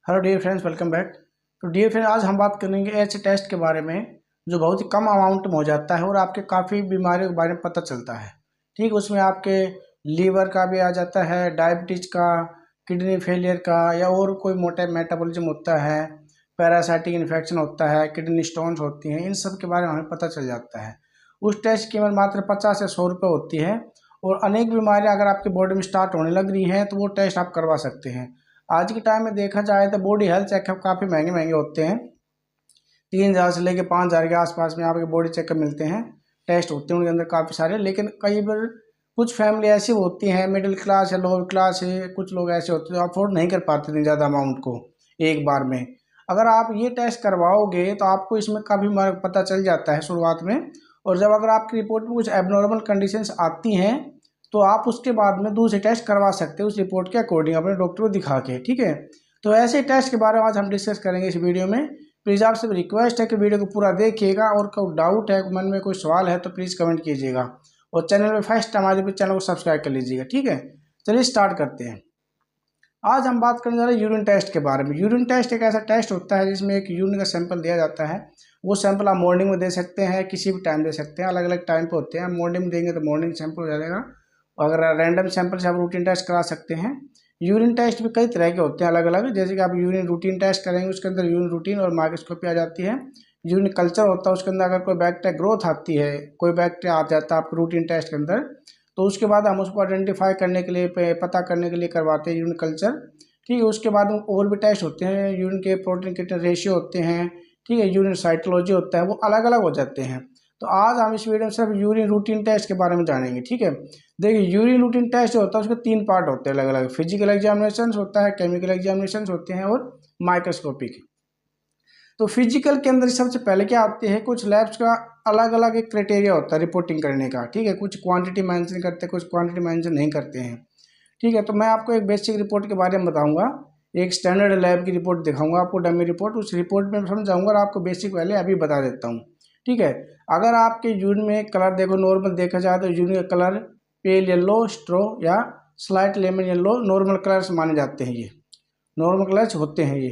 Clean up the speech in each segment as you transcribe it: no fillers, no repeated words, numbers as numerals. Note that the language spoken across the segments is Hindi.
Hello dear friends, welcome back. तो डियर फ्रेंड, आज हम बात करेंगे ऐसे टेस्ट के बारे में जो बहुत ही कम अमाउंट में हो जाता है और आपके काफ़ी बीमारियों के बारे में पता चलता है। ठीक, उसमें आपके लीवर का भी आ जाता है, डायबिटीज का, किडनी फेलियर का, या और कोई मोटा मेटाबॉलिज्म होता है, पैरासाइटिक इन्फेक्शन होता है, किडनी स्टोन्स होती हैं, इन सब के बारे में हमें पता चल जाता है। उस टेस्ट की कीमत मात्र 50 से 100 रुपये होती है और अनेक बीमारियाँ अगर आपकी बॉडी में स्टार्ट होने लग रही हैं तो वो टेस्ट आप करवा सकते हैं। आज के टाइम में देखा जाए तो बॉडी हेल्थ चेकअप काफ़ी महंगे महंगे होते हैं। 3,000 से लेकर 5,000 के आसपास में आपके बॉडी चेकअप मिलते हैं, टेस्ट होते हैं उनके अंदर काफ़ी सारे। लेकिन कई बार कुछ फैमिली ऐसी होती हैं, मिडिल क्लास या लोअर क्लास है, कुछ लोग ऐसे होते हैं जो अफोर्ड नहीं कर पाते इतनी ज़्यादा अमाउंट को एक बार में। अगर आप ये टेस्ट करवाओगे तो आपको इसमें काफ़ी पता चल जाता है शुरुआत में, और जब अगर आपकी रिपोर्ट में कुछ एबनॉर्मल कंडीशंस आती हैं तो आप उसके बाद में दूसरे टेस्ट करवा सकते हैं उस रिपोर्ट के अकॉर्डिंग अपने डॉक्टर को दिखा के। ठीक है, तो ऐसे टेस्ट के बारे में आज हम डिस्कस करेंगे इस वीडियो में। प्लीज़ आपसे रिक्वेस्ट है कि वीडियो को पूरा देखिएगा, और कोई डाउट है, मन में कोई सवाल है तो प्लीज़ कमेंट कीजिएगा, और चैनल में फर्स्ट टाइम आए तो चैनल को सब्सक्राइब कर लीजिएगा। ठीक है, चलिए स्टार्ट करते हैं। आज हम बात करने जा रहे हैं यूरिन टेस्ट के बारे में। यूरिन टेस्ट एक ऐसा टेस्ट होता है जिसमें एक यूरिन का सैंपल दिया जाता है। वो सैंपल आप मॉर्निंग में दे सकते हैं, किसी भी टाइम दे सकते हैं, अलग अलग टाइम पे होते हैं। मॉर्निंग में देंगे तो मॉर्निंग सैंपल हो जाएगा, अगर रैंडम सैंपल से आप रूटीन टेस्ट करा सकते हैं। यूरिन टेस्ट भी कई तरह के होते हैं अलग अलग, जैसे कि आप यूरिन रूटीन टेस्ट करेंगे उसके अंदर यूरिन रूटीन और माइक्रोस्कोपी आ जाती है। यूरिन कल्चर होता है, उसके अंदर अगर कोई बैक्टीरिया ग्रोथ आती है, कोई बैक्टीरिया आ जाता है आपके रूटीन टेस्ट के अंदर, तो उसके बाद हम उसको आइडेंटिफाई करने के लिए, पता करने के लिए करवाते हैं यूरिन कल्चर। ठीक है, उसके बाद और भी टेस्ट होते हैं, यूरिन के प्रोटीन कितने रेशियो होते हैं, ठीक है, यूरिन साइटोलॉजी होता है, वो अलग अलग हो जाते हैं। तो आज हम इस वीडियो में सिर्फ यूरिन रूटीन टेस्ट के बारे में जानेंगे। ठीक है, देखिए यूरिन रूटीन टेस्ट जो होता है उसके 3 पार्ट होते हैं अलग अलग। फिजिकल एग्जामिनेशन होता है, केमिकल एग्जामिनेशन होते हैं और माइक्रोस्कोपिक। तो फिजिकल के अंदर सबसे पहले क्या आते हैं, कुछ लैब्स का अलग अलग एक क्राइटेरिया होता है रिपोर्टिंग करने का। ठीक है, कुछ क्वांटिटी मेंशन करते हैं, कुछ क्वांटिटी मेंशन नहीं करते हैं। ठीक है, तो मैं आपको एक बेसिक रिपोर्ट के बारे में बताऊंगा, एक स्टैंडर्ड लैब की रिपोर्ट दिखाऊंगा आपको, डमी रिपोर्ट। उस रिपोर्ट में समझाऊंगा और आपको बेसिक पहले अभी बता देता हूँ। ठीक है, अगर आपके यूरिन में कलर देखो, नॉर्मल देखा जाए तो यूरिन का कलर पेल येलो, स्ट्रो या slight lemon yellow normal colours माने जाते हैं, ये नॉर्मल कलर्स होते हैं ये।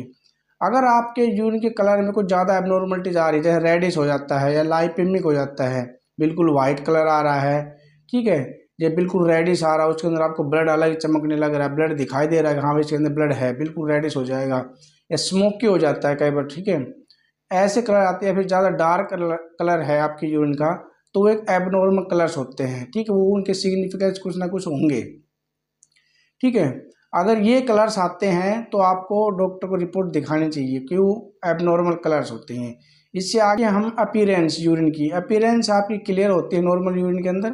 अगर आपके यूरिन के कलर में कुछ ज़्यादा एबनॉर्मलिटीज आ रही है, जैसे रेडिश हो जाता है या लाइपेमिक हो जाता है, बिल्कुल वाइट कलर आ रहा है, ठीक है, ये बिल्कुल रेडिश आ रहा है, उसके अंदर आपको ब्लड अलग चमकने लग रहा है, ब्लड दिखाई दे रहा है कि हाँ इसके अंदर ब्लड है, बिल्कुल रेडिश हो जाएगा, या स्मोकी हो जाता है कई बार। ठीक है, ऐसे कलर आते हैं। फिर ज़्यादा डार्क कलर है आपकी यूरिन का तो वो एक एबनॉर्मल कलर्स होते हैं। ठीक है, वो उनके सिग्निफिकेंस कुछ ना कुछ होंगे। ठीक है, अगर ये कलर्स आते हैं तो आपको डॉक्टर को रिपोर्ट दिखानी चाहिए, क्यों एबनॉर्मल कलर्स होते हैं। इससे आगे हम अपीयरेंस, यूरिन की अपीयरेंस आपकी क्लियर होती है नॉर्मल यूरिन के अंदर,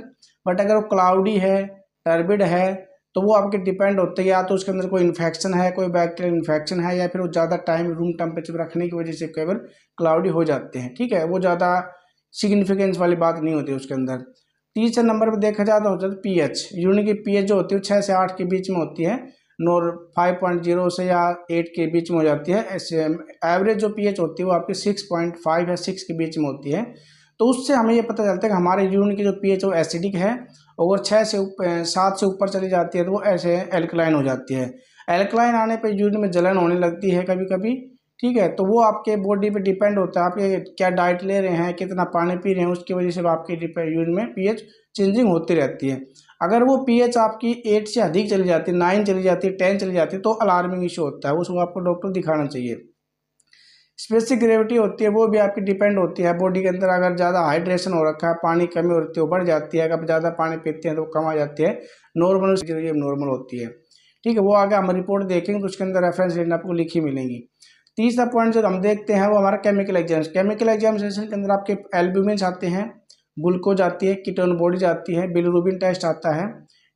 बट अगर वो क्लाउडी है, टर्बिड है, तो वो आपके डिपेंड होते हैं, या तो उसके अंदर कोई इन्फेक्शन है, कोई बैक्टीरियल इन्फेक्शन है, या फिर वो ज़्यादा टाइम रूम टेम्परेचर रखने की वजह से कई बार क्लाउडी हो जाते हैं। ठीक है, वो ज़्यादा सिग्निफिकेंस वाली बात नहीं होती उसके अंदर। तीसरे नंबर पर देखा जाता होता है पीएच। यूरिन की पीएच जो होती है 6 से 8 के बीच में होती है, नॉर 5.0 से या 8 के बीच में हो जाती है। ऐसे एवरेज जो पीएच होती है वो आपकी 6.5 या 6 के बीच में होती है। तो उससे हमें ये पता चलता है कि हमारे यूरिन की जो पीएच वो एसिडिक है, और 7 से ऊपर चली जाती है तो वो ऐसे एल्कलाइन हो जाती है। एल्कलाइन आने पर यूरिन में जलन होने लगती है कभी कभी। ठीक है, तो वो आपके बॉडी पे डिपेंड होता है, आपके क्या डाइट ले रहे हैं, कितना पानी पी रहे हैं, उसकी वजह से आपकी यूरिन में पीएच चेंजिंग होती रहती है। अगर वो पीएच आपकी 8 से अधिक चली जाती है, 9 चली जाती है, 10 चली जाती है, तो अलार्मिंग इशू होता है, उसको आपको डॉक्टर दिखाना चाहिए। स्पेसिफिक ग्रेविटी होती है वो भी आपकी डिपेंड होती है बॉडी के अंदर। अगर ज़्यादा हाइड्रेशन हो रखा है, पानी कमी होती है वो बढ़ जाती है, अगर ज़्यादा पानी पीते हैं तो कम आ जाती है, नॉर्मल नॉर्मल होती है। ठीक है, वो आगे हम रिपोर्ट देखेंगे तो उसके अंदर रेफरेंस रेट आपको लिखी मिलेंगी। तीसरा पॉइंट जो हम देखते हैं वो हमारा केमिकल एग्जामिनेशन। केमिकल एग्जामिनेशन के अंदर आपके एल्ब्यूमिन आते हैं, ग्लूकोज आती है, कीटोन बॉडीज आती है, बिलिरुबिन टेस्ट आता है,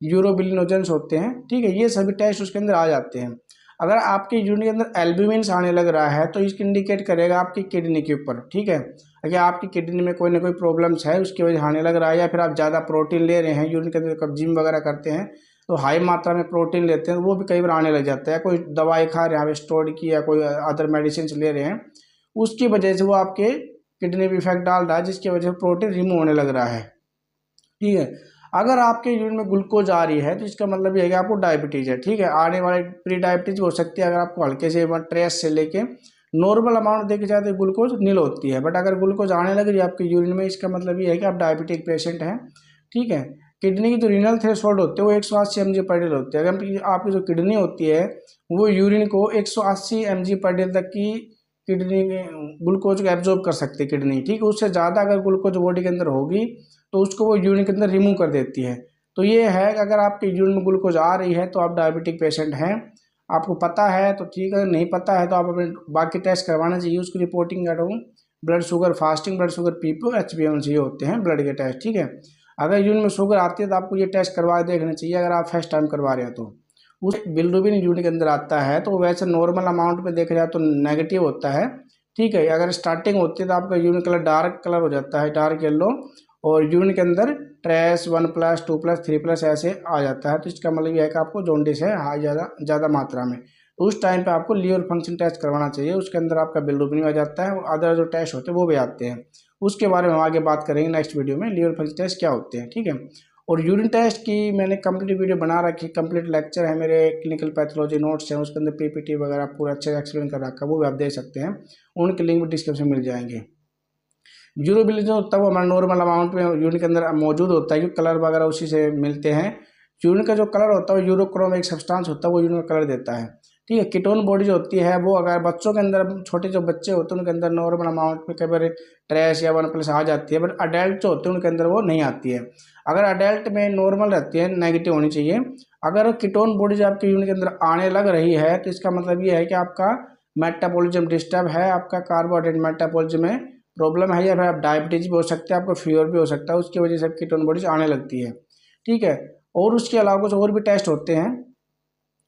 यूरोबिलिनोजेंस होते हैं। ठीक है, ये सभी टेस्ट उसके अंदर आ जाते हैं। अगर आपके यूरिन के अंदर एल्ब्यूमिन आने लग रहा है तो इसको इंडिकेट करेगा आपकी किडनी के ऊपर। ठीक है, अगर आपकी किडनी में कोई ना कोई प्रॉब्लम्स है उसकी वजह से आने लग रहा है, या फिर आप ज़्यादा प्रोटीन ले रहे हैं, यूरिन के अंदर कब जिम वगैरह करते हैं तो हाई मात्रा में प्रोटीन लेते हैं, वो भी कई बार आने लग जाता है। कोई दवाई खा रहे हैं, स्टेरॉइड की या कोई अदर मेडिसिन ले रहे हैं, उसकी वजह से वो आपके किडनी पे इफेक्ट डाल रहा है, जिसकी वजह से प्रोटीन रिमूव होने लग रहा है। ठीक है, अगर आपके यूरिन में ग्लूकोज आ रही है तो इसका मतलब ये है कि आपको डायबिटीज़ है, ठीक है। आने वाले प्री डायबिटीज हो सकती है अगर आपको हल्के से ट्रेस से लेके नॉर्मल अमाउंट देखी जाए तो ग्लूकोज नील होती है, बट अगर ग्लूकोज आने लग रही है आपके यूरिन में, इसका मतलब ये है कि आप डायबिटिक पेशेंट हैं, ठीक है। किडनी की जो रीनल थ्रेशोल्ड होते हैं वो 180 mg पर डे होते हैं। अगर आपकी जो किडनी होती है वो यूरिन को 180 mg पर डे तक की किडनी ग्लूकोज को एब्जॉर्ब कर सकती है किडनी, ठीक है। उससे ज़्यादा अगर ग्लूकोज बॉडी के अंदर होगी तो उसको वो यूरिन के अंदर रिमूव कर देती है। तो ये है कि अगर आपके यूरिन में ग्लूकोज आ रही है तो आप डायबिटिक पेशेंट हैं, आपको पता है तो ठीक है, नहीं पता है तो आप अपने बाकी टेस्ट करवाना चाहिए। उसकी रिपोर्टिंग करूँ, blood sugar, fasting blood sugar, PP और HbA1c ये होते हैं ब्लड के टेस्ट, ठीक है। अगर यूरिन में शुगर आती है तो आपको ये टेस्ट करवा देखना चाहिए अगर आप फर्स्ट टाइम करवा रहे हैं तो। उस बिलिरुबिन यूरिन के अंदर आता है तो वैसे नॉर्मल अमाउंट में देखा जाए तो नेगेटिव होता है, ठीक है। अगर स्टार्टिंग होती है तो आपका यूरिन कलर डार्क कलर हो जाता है, डार्क येलो, और यूरिन के अंदर ट्रेस 1+, 2+, 3+ ऐसे आ जाता है। तो इसका मतलब यह है कि आपको जॉन्डिस है हाई ज़्यादा मात्रा में। तो उस टाइम पे आपको लीवर फंक्शन टेस्ट करवाना चाहिए, उसके अंदर आपका बिलिरुबिन आ जाता है और अदर जो टेस्ट होते हैं वो भी आते हैं। उसके बारे में हम आगे बात करेंगे नेक्स्ट वीडियो में, लीवर फंक्शन टेस्ट क्या होते हैं, ठीक है। और यूरिन टेस्ट की मैंने कंप्लीट वीडियो बना रखी, कंप्लीट लेक्चर है मेरे, क्लिनिकल पैथोलॉजी नोट्स हैं, उसके अंदर PPT वगैरह पूरा अच्छे से एक्सप्लेन कर रखा है, वो भी आप देख सकते हैं, उनके लिंक भी डिस्क्रिप्शन में मिल जाएंगे। ड्यूरेबिलिटी होता है वो हमारा नॉर्मल अमाउंट में यूरिन के अंदर मौजूद होता है, क्योंकि कलर वगैरह उसी से मिलते हैं। यूरिन का जो कलर होता है वो यूरोक्रोम एक सब्सटेंस होता है, वो यूरिन का कलर देता है, ठीक है। कीटोन बॉडी जो होती है वो अगर बच्चों के अंदर, छोटे जो बच्चे होते हैं उनके अंदर नॉर्मल अमाउंट में कई बार ट्रेस या 1+ आ जाती है, बट अडल्ट जो होते हैं उनके अंदर वो नहीं आती है। अगर अडल्ट में नॉर्मल रहती है, नेगेटिव होनी चाहिए। अगर कीटोन बॉडी जो आपके यूरिन के अंदर आने लग रही है तो इसका मतलब ये है कि आपका मेटाबॉलिज्म डिस्टर्ब है, आपका कार्बोहाइड्रेट मेटाबॉलिज्म में प्रॉब्लम है, या फिर आप डायबिटीज भी हो सकते हैं, आपको फीवर भी हो सकता है, उसकी वजह से कीटोन बॉडीज आने लगती है, ठीक है। और उसके अलावा कुछ और भी टेस्ट होते हैं।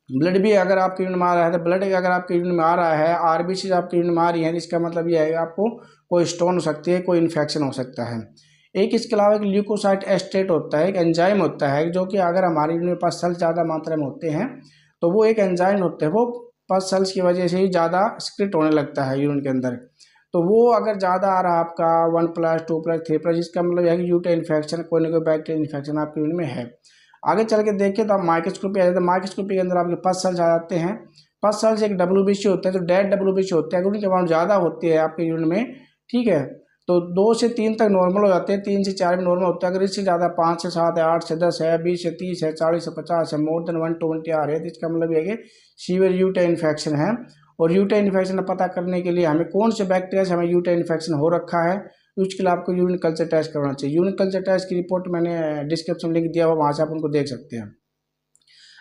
ब्लड भी अगर आपके यूरिन में आ रहा है तो ब्लड अगर आपके यूरिन में आ रहा है, RBC आपके यूरिन में आ रही है, इसका मतलब ये है कि आपको कोई स्टोन हो सकती है, कोई इन्फेक्शन हो सकता है। एक इसके अलावा एक ल्यूकोसाइट एस्टेट होता है, एक एंजाइम होता है जो कि अगर हमारे यूरिन में पस सेल्स ज़्यादा मात्रा में होते हैं तो वो एक एंजाइम होते हैं, वो पस सेल्स की वजह से ही ज़्यादा सिक्रेट होने लगता है यूरिन के अंदर। तो वो अगर ज़्यादा आ रहा है आपका 1+, 2+, 3+, इसका मतलब है कि यूरिन इन्फेक्शन, कोई ना कोई बैक्टीरियल इन्फेक्शन आपके यूरिन में है। आगे चल के देखिए तो आप माइक्रोस्कोपी आ जाता है, माइक्रोस्कोपी के अंदर आपके पस सेल्स आ जाते हैं। पस सेल्स एक WBC होते हैं, जो डेड WBC होते हैं, अगर उनकी अमाउंट ज़्यादा होती है आपके यूरिन में, ठीक है, तो 2 से 3 तक नॉर्मल हो जाते हैं, 3 से 4 में नॉर्मल होता है। अगर इससे ज़्यादा 5 से 7 है, 8 से 10 है, 20 से 30 है, 40 से 50 है, मोर देन 120 आ रहे हैं, तो इसका मतलब ये है कि सीवियर यूरिन इन्फेक्शन है। और यूरिन इन्फेक्शन पता करने के लिए हमें कौन से बैक्टीरिया से हमें यूरिन इन्फेक्शन हो रखा है, उसके लिए आपको यूरिन कल्चर टेस्ट करवाना चाहिए। यूरिन कल्चर टेस्ट की रिपोर्ट मैंने डिस्क्रिप्शन लिंक दिया हुआ, वहाँ से आप उनको देख सकते हैं।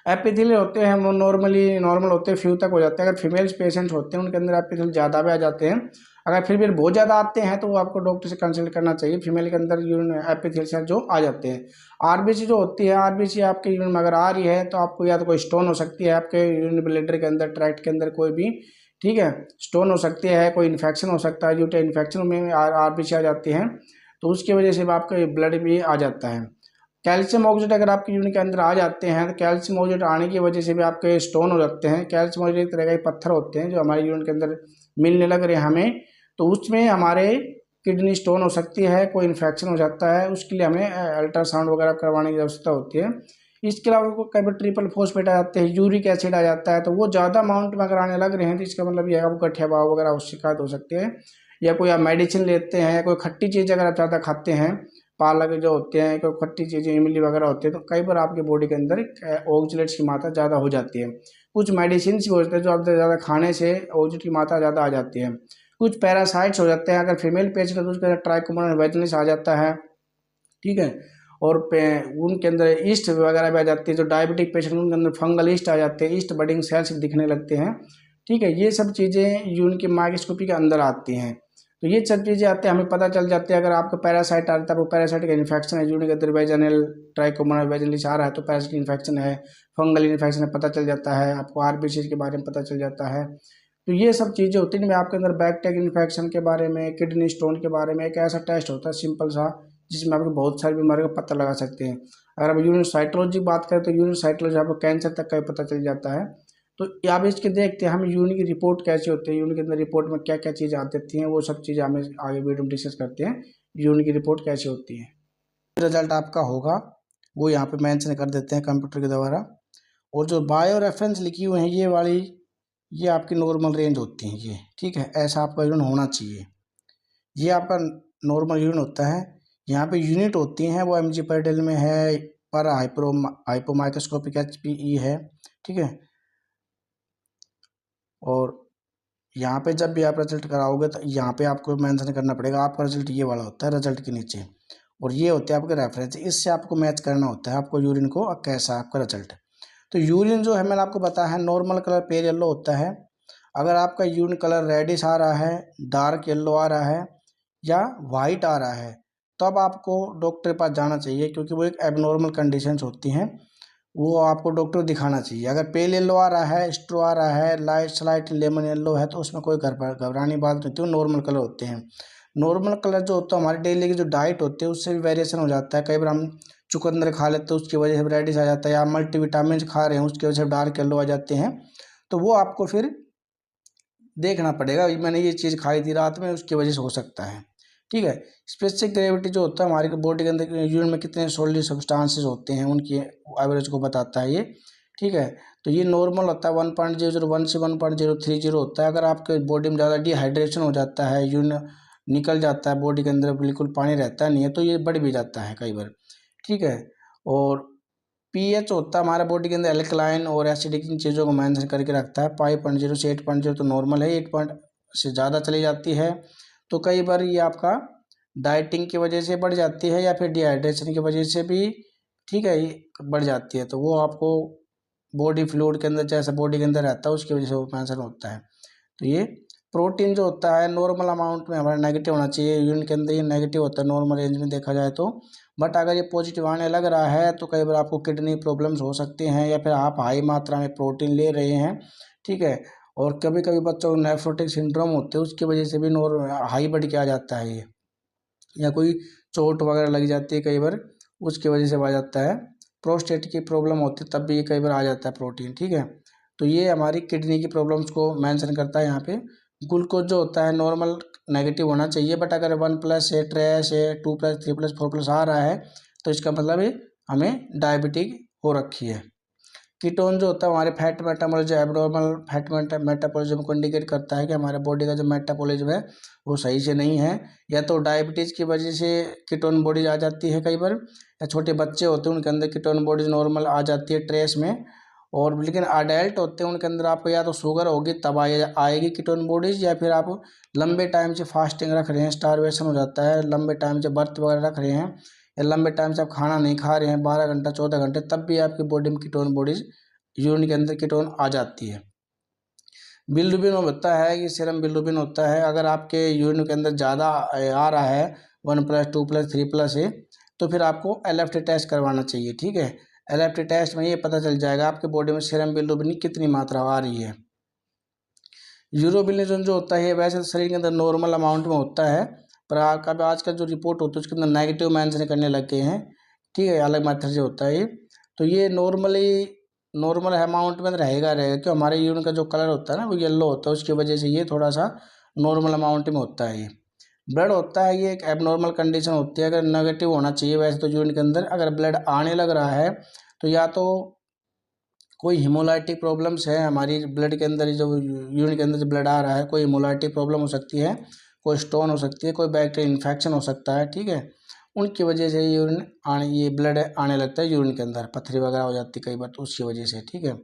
एपिथेलियल होते हैं वो नॉर्मल होते हैं, फ्यू तक हो जाते हैं। अगर फीमेल्स पेशेंट्स होते हैं उनके अंदर एपिथेलियल ज़्यादा भी आ जाते हैं। अगर फिर भी बहुत ज़्यादा आते हैं तो वो आपको डॉक्टर से कंसल्ट करना चाहिए। फीमेल के अंदर यूरिन एपिथेलियल सेल जो आ जाते हैं। RBC जो होती है, RBC आपके यूरिन में अगर आ रही है तो आपको या तो कोई स्टोन हो सकती है आपके यूरिन ब्लैडर के अंदर, ट्रैक्ट के अंदर कोई भी, ठीक है, स्टोन हो सकती है, कोई इन्फेक्शन हो सकता है, यूरिन इन्फेक्शन में RBC आ जाती है, तो उसकी वजह से आपका ब्लड भी आ जाता है। कैल्शियम ऑक्साइड अगर आपके यूरिन के अंदर आ जाते हैं तो कैल्शियम ऑक्साइड आने की वजह से भी आपके स्टोन हो जाते हैं। कैल्शियम ऑक्साइड एक तरह का पत्थर होते हैं जो हमारे यूरिन के अंदर मिलने लग रहे हैं हमें, तो उसमें हमारे किडनी स्टोन हो सकती है, कोई इन्फेक्शन हो जाता है, उसके लिए हमें अल्ट्रासाउंड वगैरह करवाने की आवश्यकता होती है। इसके अलावा कई बार ट्रिपल फॉस्फेट आ जाते हैं, यूरिक एसिड आ जाता है, तो वो ज़्यादा अमाउंट में अगर आने लग रहे हैं तो इसका मतलब यह आपको गठिया भाव वगैरह शिकायत हो सकती है। या कोई आप मेडिसिन लेते हैं, कोई खट्टी चीज़ अगर आप ज़्यादा खाते हैं, पालक जो होते हैं, कोई खट्टी चीज़ें, इमली वगैरह होती है, तो कई बार आपके बॉडी के अंदर ऑक्सलेट्स की मात्रा ज़्यादा हो जाती है। कुछ मेडिसिन भी होते हैं जो आप ज़्यादा खाने से ऑक्सलेट की मात्रा ज़्यादा आ जाती है। कुछ पैरासाइट्स हो जाते हैं, अगर फीमेल पेशेंट है तो उसके अंदर ट्राइकोमोनास वेजिनलिस आ जाता है, ठीक है। और उनके अंदर ईस्ट वगैरह भी आ जाती है। जो डायबिटिक पेशेंट उनके अंदर फंगल ईस्ट आ जाते हैं, ईस्ट बडिंग सेल्स दिखने लगते हैं, ठीक है। ये सब चीज़ें यूरिन की माइक्रोस्कोपी के अंदर आती हैं। तो ये सब चीज़ें आते हैं, हमें पता चल जाती है। अगर आपको पैरासाइट आता है, वो पैरासाइट का इन्फेक्शन है, यूरिन के अंदर वेजिनल ट्राइकोमोनास वेजिनलिस आ रहा है तो पैरासाइट इन्फेक्शन है, फंगल इन्फेक्शन है, पता चल जाता है। आपको RBC के बारे में पता चल जाता है। तो ये सब चीज़ें होती हैं। आपके अंदर बैक्टीरियल इन्फेक्शन के बारे में, किडनी स्टोन के बारे में एक ऐसा टेस्ट होता है सिंपल सा, जिसमें आपको बहुत सारी बीमारियों का पता लगा सकते हैं। अगर आप यूरिन साइटोलॉजी बात करें तो यूरिन साइटोलॉजी आपको कैंसर तक का भी पता चल जाता है। तो आप इसके देखते हैं हम यूरिन की रिपोर्ट कैसी होती है, यूरिन के अंदर रिपोर्ट में क्या क्या चीज़ आती हैं, वो सब चीज़ें हमें आगे वीडियो में डिस्कस करते हैं यूरिन की रिपोर्ट कैसी होती है। रिजल्ट आपका होगा वो यहाँ पे मेंशन कर देते हैं कंप्यूटर के द्वारा। और जो बायो रेफरेंस लिखी हुई है ये वाली, ये आपकी नॉर्मल रेंज होती हैं ये, ठीक है। ऐसा आपका यूनिट होना चाहिए, ये आपका नॉर्मल यूनिट होता है। यहाँ पे यूनिट होती हैं वो mg पर डेल में है, पर हाइपो माइक्रोस्कोपिक HPE है, ठीक है। और यहाँ पे जब भी आप रिजल्ट कराओगे तो यहाँ पे आपको मेंशन करना पड़ेगा, आपका रिजल्ट ये वाला होता है रिजल्ट के नीचे, और ये होते हैं आपके रेफरेंस। इससे आपको मैच करना होता है आपको यूरिन को कैसा है आपका रिजल्ट। तो यूरिन जो है मैंने आपको बताया है नॉर्मल कलर पेल येलो होता है। अगर आपका यूरिन कलर रेडिश आ रहा है, डार्क येलो आ रहा है या वाइट आ रहा है, तब आपको डॉक्टर के पास जाना चाहिए, क्योंकि वो एक एबनॉर्मल कंडीशंस होती हैं, वो आपको डॉक्टर को दिखाना चाहिए। अगर पेल येलो आ रहा है, स्ट्रो आ रहा है, लाइट स्लाइट लेमन येलो है, तो उसमें कोई घबराने बात नहीं होती, नॉर्मल कलर होते हैं। नॉर्मल कलर जो होता है हमारे डेली की जो डाइट होती है उससे भी वेरिएशन हो जाता है। कई बार हम चुकंदर खा लेते हैं उसकी वजह से रेडिश आ जाता है, या मल्टीविटामिन खा रहे हैं उसकी वजह से डार्क येलो आ जाते हैं। तो वो आपको फिर देखना पड़ेगा, मैंने ये चीज़ खाई थी रात में उसकी वजह से हो सकता है, ठीक है। स्पेसिफिक ग्रेविटी जो होता है हमारी बॉडी के अंदर यूरिन में कितने सॉलिड सब्सटेंसेस होते हैं उनकी एवरेज को बताता है ये, ठीक है। तो ये नॉर्मल होता है 1.001 से 1.030 होता है। अगर आपके बॉडी में ज़्यादा डिहाइड्रेशन हो जाता है, यूरिन निकल जाता है बॉडी के अंदर, बिल्कुल पानी रहता नहीं है, तो ये बढ़ भी जाता है कई बार, ठीक है। और पीएच होता है हमारा बॉडी के अंदर एल्कलाइन और एसिडिक इन चीज़ों को मेंशन करके रखता है। 5.0 से 8.0 तो नॉर्मल है, 8 पॉइंट से ज़्यादा चली जाती है तो कई बार ये आपका डाइटिंग की वजह से बढ़ जाती है, या फिर डिहाइड्रेशन की वजह से भी, ठीक है, ये बढ़ जाती है। तो वो आपको बॉडी फ्लूइड के अंदर जैसा बॉडी के अंदर रहता है उसकी वजह से वो मेंशन होता है। तो ये प्रोटीन जो होता है नॉर्मल अमाउंट में हमारा नेगेटिव होना चाहिए, यूरिन के अंदर ये नेगेटिव होता है नॉर्मल रेंज में देखा जाए तो। बट अगर ये पॉजिटिव आने लग रहा है तो कई बार आपको किडनी प्रॉब्लम्स हो सकती हैं, या फिर आप हाई मात्रा में प्रोटीन ले रहे हैं, ठीक है। और कभी कभी बच्चों को नेफ्रोटिक सिंड्रोम होते हैं उसकी वजह से भी हाई बढ़ के आ जाता है ये, या कोई चोट वगैरह लग जाती है कई बार उसकी वजह से आ जाता है। प्रोस्टेट की प्रॉब्लम होती है तब भी ये कई बार आ जाता है प्रोटीन, ठीक है। तो ये हमारी किडनी की प्रॉब्लम्स को मेंशन करता है यहाँ पे। ग्लूकोज जो होता है नॉर्मल नेगेटिव होना चाहिए, बट अगर 1+ है, ट्रेस है, 2+, 3+, 4+ आ रहा है तो इसका मतलब है हमें डायबिटिक हो रखी है। कीटोन जो होता है हमारे fat metabolism, abnormal fat metabolism को इंडिकेट करता है कि हमारे बॉडी का जो मेटाबॉलिज्म है वो सही से नहीं है, या तो डायबिटीज़ की वजह से कीटोन बॉडीज आ जाती है कई बार, या छोटे बच्चे होते हैं उनके अंदर कीटोन बॉडीज नॉर्मल आ जाती है ट्रेस में। और लेकिन अडल्ट होते हैं उनके अंदर आपको या तो शुगर होगी तब आएगी कीटोन बॉडीज, या फिर आप लंबे टाइम से फास्टिंग रख रहे हैं, स्टारवेशन हो जाता है, लंबे टाइम से व्रत वगैरह रख रहे हैं, या लंबे टाइम से आप खाना नहीं खा रहे हैं 12 घंटा 14 घंटे, तब भी आपकी बॉडी में कीटोन बॉडीज यूरिन के अंदर कीटोन आ जाती है। बिलिरुबिन होता है कि सीरम बिलिरुबिन होता है, अगर आपके यूरिन के अंदर ज़्यादा आ रहा है 1+, 2+, 3+ है, तो फिर आपको LFT टेस्ट करवाना चाहिए, ठीक है। LFT टेस्ट में ये पता चल जाएगा आपके बॉडी में सीरम बिलिरुबिन की कितनी मात्रा आ रही है। यूरोबिलिजन जो होता है वैसे तो शरीर के अंदर नॉर्मल अमाउंट में होता है, पर आपका आजकल जो रिपोर्ट होती है उसके अंदर नेगेटिव मेंशन करने लग गए हैं, ठीक है, अलग मेथड से होता है ये। तो ये नॉर्मल अमाउंट में रहेगा क्यों हमारे यूरिन का जो कलर होता है ना वो येलो होता है, उसकी वजह से ये थोड़ा सा नॉर्मल अमाउंट में होता है। ये ब्लड होता है, ये एक एबनॉर्मल कंडीशन होती है, अगर नेगेटिव होना चाहिए वैसे तो यूरिन के अंदर, अगर ब्लड आने लग रहा है तो या तो कोई हिमोलाइटिक प्रॉब्लम्स है हमारी ब्लड के अंदर, जो यूरिन के अंदर जो ब्लड आ रहा है कोई हिमोलाइटिक प्रॉब्लम हो सकती है, कोई स्टोन हो सकती है, कोई बैक्टीरियल इन्फेक्शन हो सकता है, ठीक है। उनकी वजह से ये ब्लड आने लगता है यूरिन के अंदर, पथरी वगैरह हो जाती है कई बार तो उसकी वजह से, ठीक है।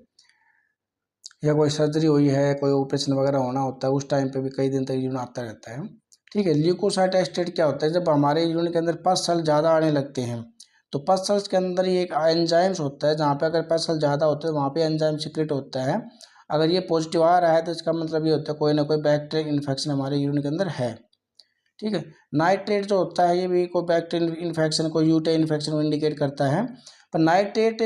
या कोई सर्जरी हुई है, कोई ऑपरेशन वगैरह होना होता है, उस टाइम पे भी कई दिन तक यूरिन आता रहता है, ठीक है। ल्यूकोसाइट एस्टेट क्या होता है, जब हमारे यूरिन के अंदर पस सेल ज़्यादा आने लगते हैं तो पस सेल्स के अंदर ये एक एंजाइम्स होता है, जहाँ पे अगर पस सेल ज़्यादा होते हैं वहाँ पे एंजाइम सीक्रेट होता है। अगर ये पॉजिटिव आ रहा है तो इसका मतलब ये होता है कोई ना कोई बैक्टीरियल इन्फेक्शन हमारे यूरिन के अंदर है, ठीक है। नाइट्रेट जो होता है ये भी कोई बैक्टीरियल इन्फेक्शन, कोई यूटे इन्फेक्शन को इंडिकेट करता है। पर नाइट्रेट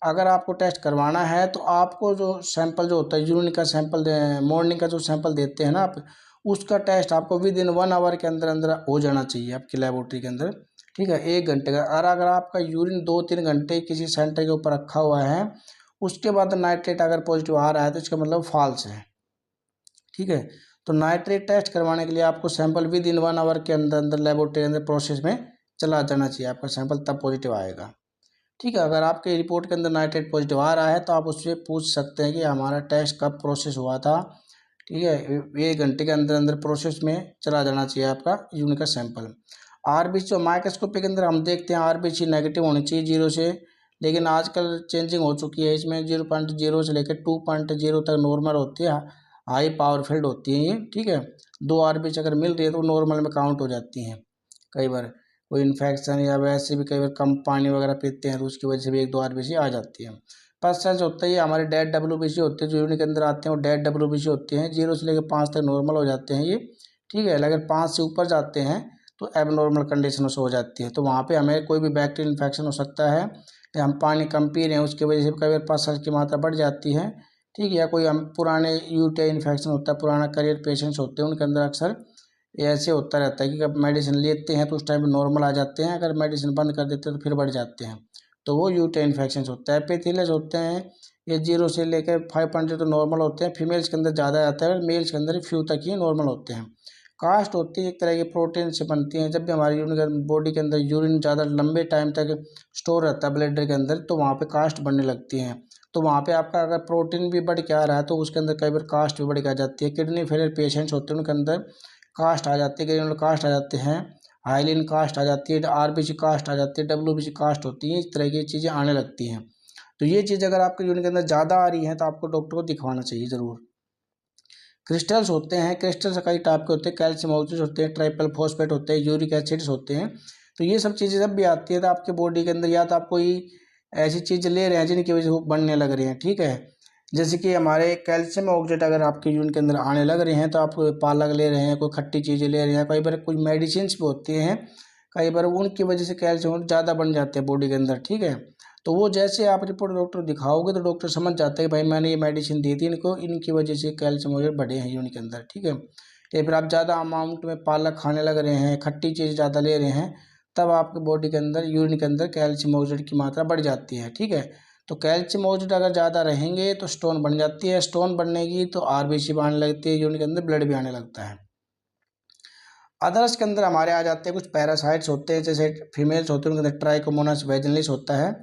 अगर आपको टेस्ट करवाना है तो आपको जो सैंपल जो होता है यूरिन का सैंपल मॉर्निंग का जो सैंपल देते हैं ना आप, उसका टेस्ट आपको विदिन 1 आवर के अंदर अंदर हो जाना चाहिए आपकी लेबोरेटरी के अंदर, ठीक है, 1 घंटे का। और अगर आपका यूरिन 2-3 घंटे किसी सेंटर के ऊपर रखा हुआ है उसके बाद नाइट्रेट अगर पॉजिटिव आ रहा है तो इसका मतलब फॉल्स है, ठीक है। तो नाइट्रेट टेस्ट करवाने के लिए आपको सैंपल विदिन 1 आवर के अंदर अंदर लेबोरेटरी के अंदर प्रोसेस में चला जाना चाहिए आपका सैंपल, तब पॉजिटिव आएगा। ठीक है। अगर आपके रिपोर्ट के अंदर नाइट्रेट पॉजिटिव आ रहा है तो आप उससे पूछ सकते हैं कि हमारा टेस्ट कब प्रोसेस हुआ था। ठीक है, 1 घंटे के अंदर अंदर प्रोसेस में चला जाना चाहिए आपका यूरिन का सैंपल। आरबीसी जो माइक्रोस्कोपी के अंदर हम देखते हैं आरबीसी नेगेटिव होनी चाहिए 0 से, लेकिन आजकल चेंजिंग हो चुकी है, इसमें 0.0 से लेकर 2.0 तक नॉर्मल होती है, हाई पावर फील्ड होती है ये। ठीक है, 2 आरबीसी अगर मिल रही है तो नॉर्मल में काउंट हो जाती हैं। कई बार कोई इन्फेक्शन या वैसे भी कई बार कम पानी वगैरह पीते हैं तो उसकी वजह से भी 1-2 आरबीसी आ जाती है। फर्स्ट सच होता है ये हमारे डेड डब्ल्यूबीसी होते हैं जो यूरिन के अंदर आते हैं, वो डेड डब्ल्यूबीसी होते हैं, 0 से लेकर 5 तक नॉर्मल हो जाते हैं ये। ठीक है, अगर 5 से ऊपर जाते हैं तो एबनॉर्मल कंडीशन हो जाती है, तो वहाँ पे हमें कोई भी बैक्टीरियल इन्फेक्शन हो सकता है, या हम पानी कम पी रहे हैं उसकी वजह से कई बार पस की मात्रा बढ़ जाती है। ठीक है, या कोई हम पुराने यूटीआई इन्फेक्शन होता है, पुराना करियर पेशेंट्स होते हैं, उनके अंदर अक्सर ऐसे होता रहता है कि जब मेडिसिन लेते हैं तो उस टाइम नॉर्मल आ जाते हैं, अगर मेडिसिन बंद कर देते हैं तो फिर बढ़ जाते हैं, तो वो यूटीआई इन्फेक्शन होता है। एपिथेलियस होते हैं ये 0 से लेकर 5.0 तो नॉर्मल होते हैं, फीमेल्स के अंदर ज़्यादा आता है, मेल्स के अंदर फ्यू तक ही नॉर्मल होते हैं। कास्ट होती है एक तरह की प्रोटीन से बनती है, जब भी हमारी यूरिन बॉडी के अंदर यूरिन ज़्यादा लंबे टाइम तक स्टोर रहता है ब्लड के अंदर तो वहाँ पे कास्ट बनने लगती हैं। तो वहाँ पे आपका अगर प्रोटीन भी बढ़ के आ रहा है तो उसके अंदर कई बार कास्ट भी बढ़ के आ जाती है। किडनी फेलियर पेशेंट्स होते हैं उनके अंदर कास्ट आ जाती है, ग्रेनुलर कास्ट आ जाते हैं, हाइलिन कास्ट आ जाती है, आरबीसी कास्ट आ जाती है, डब्ल्यूबीसी कास्ट होती है, इस तरह की चीज़ें आने लगती हैं। तो ये चीज़ अगर आपके यूरिन के अंदर ज़्यादा आ रही है तो आपको डॉक्टर को दिखवाना चाहिए ज़रूर। क्रिस्टल्स होते हैं, क्रिस्टल्स कई टाइप के होते हैं, कैल्शियम ऑक्सीडेज होते हैं, ट्राइपल फॉस्फेट होते हैं, यूरिक एसिड्स होते हैं। तो ये सब चीज़ें जब भी आती है तो आपके बॉडी के अंदर या तो आप कोई ऐसी चीज़ ले रहे हैं जिनकी वजह से वो बढ़ने लग रही हैं। ठीक है, जैसे कि हमारे कैल्शियम ऑक्सीडेट अगर आपके यूरिन के अंदर आने लग रहे हैं तो आप पालक ले रहे हैं, कोई खट्टी चीज़ें ले रहे हैं, कई बार कुछ मेडिसिन भी होती हैं, कई बार उनकी वजह से कैल्शियम ज़्यादा बन जाते हैं बॉडी के अंदर। ठीक है, तो वो जैसे आप रिपोर्ट डॉक्टर दिखाओगे तो डॉक्टर समझ जाता है कि भाई मैंने ये मेडिसिन दी थी इनको, इनकी वजह से कैल्शियम वगैरह बढ़े हैं यूरिन के अंदर। ठीक है, या फिर आप ज़्यादा अमाउंट में पालक खाने लग रहे हैं, खट्टी चीज़ ज़्यादा ले रहे हैं, तब आपके बॉडी के अंदर यूरिन के अंदर कैल्शियम ऑक्सीडेट की मात्रा बढ़ जाती है। ठीक है, तो कैल्शियम ऑक्सीडेट अगर ज़्यादा रहेंगे तो स्टोन बन जाती है, स्टोन बनने की तो आरबीसी भी आने लगती है, यूरिन के अंदर ब्लड भी आने लगता है। अदर्स के अंदर हमारे आ जाते हैं कुछ पैरासाइट्स होते हैं, जैसे फीमेल्स होते हैं उनके अंदर ट्राइकोमोनास वैजिनलिस होता है,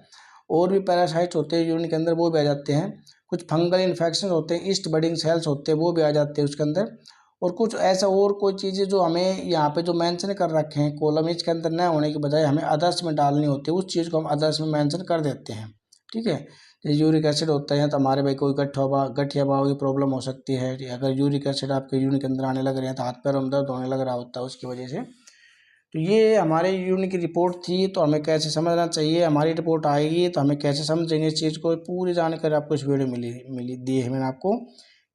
और भी पैरासाइट्स होते हैं यूरिन के अंदर वो भी आ जाते हैं। कुछ फंगल इन्फेक्शन होते हैं, ईस्ट बडिंग सेल्स होते हैं वो भी आ जाते हैं उसके अंदर। और कुछ ऐसा और कोई चीज़ें जो हमें यहाँ पे जो मेंशन कर रखे हैं कॉलम इसके अंदर न होने की बजाय हमें अदर्स में डालनी होती है, उस चीज़ को हम अदर्स में मेंशन कर देते हैं। ठीक है, जैसे यूरिक एसिड होता है तो हमारे भाई कोई गठिया भाव की प्रॉब्लम हो सकती है, अगर यूरिक एसिड आपके यूरिन के अंदर आने लग रहे हैं तो हाथ पैरों में दर्द होने लग रहा होता है उसकी वजह से। तो ये हमारे यूनिट की रिपोर्ट थी, तो हमें कैसे समझना चाहिए, हमारी रिपोर्ट आएगी तो हमें कैसे समझेंगे इस चीज़ को, पूरी जानकारी आपको इस वीडियो मिली मिली दी है मैंने आपको।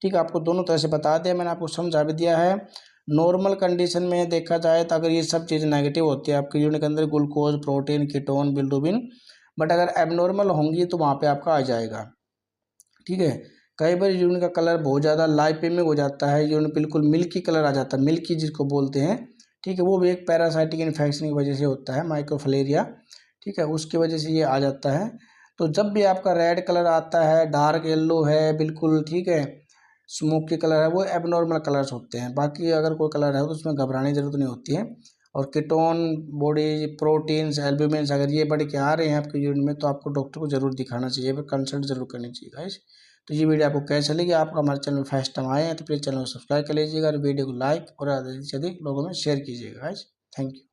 ठीक है, आपको दोनों तरह से बता दिया, मैंने आपको समझा भी दिया है। नॉर्मल कंडीशन में देखा जाए तो अगर ये सब चीज़ नेगेटिव होती है आपके यूनिट के अंदर, ग्लूकोज, प्रोटीन, कीटोन, बिल्डुबिन, बट अगर एबनॉर्मल होंगी तो वहाँ पर आपका आ जाएगा। ठीक है, कई बार यूरिन का कलर बहुत ज़्यादा लाइपेमिक हो जाता है, यूरिन बिल्कुल मिल्की कलर आ जाता है, मिल्की जिसको बोलते हैं। ठीक है, वो भी एक पैरासाइटिक इन्फेक्शन की वजह से होता है, माइक्रोफिलेरिया। ठीक है, उसकी वजह से ये आ जाता है। तो जब भी आपका रेड कलर आता है, डार्क येलो है बिल्कुल, ठीक है, स्मोकी कलर है, वो एबनॉर्मल कलर्स होते हैं। बाकी अगर कोई कलर है तो उसमें घबराने की जरूरत नहीं होती है। और कीटोन, बॉडी प्रोटीन्स, एल्ब्यूमिन्स अगर ये बढ़ के आ रहे हैं आपके यूरिन में तो आपको डॉक्टर को जरूर दिखाना चाहिए, फिर कंसल्ट जरूर करनी चाहिए गाइस। तो ये वीडियो आपको कैसे लगी, आप हमारे चैनल में फर्स्ट टाइम आए हैं तो प्लीज़ चैनल को सब्सक्राइब कर लीजिएगा और वीडियो को लाइक और अधिक से अधिक लोगों में शेयर कीजिएगा गाइस। Thank you.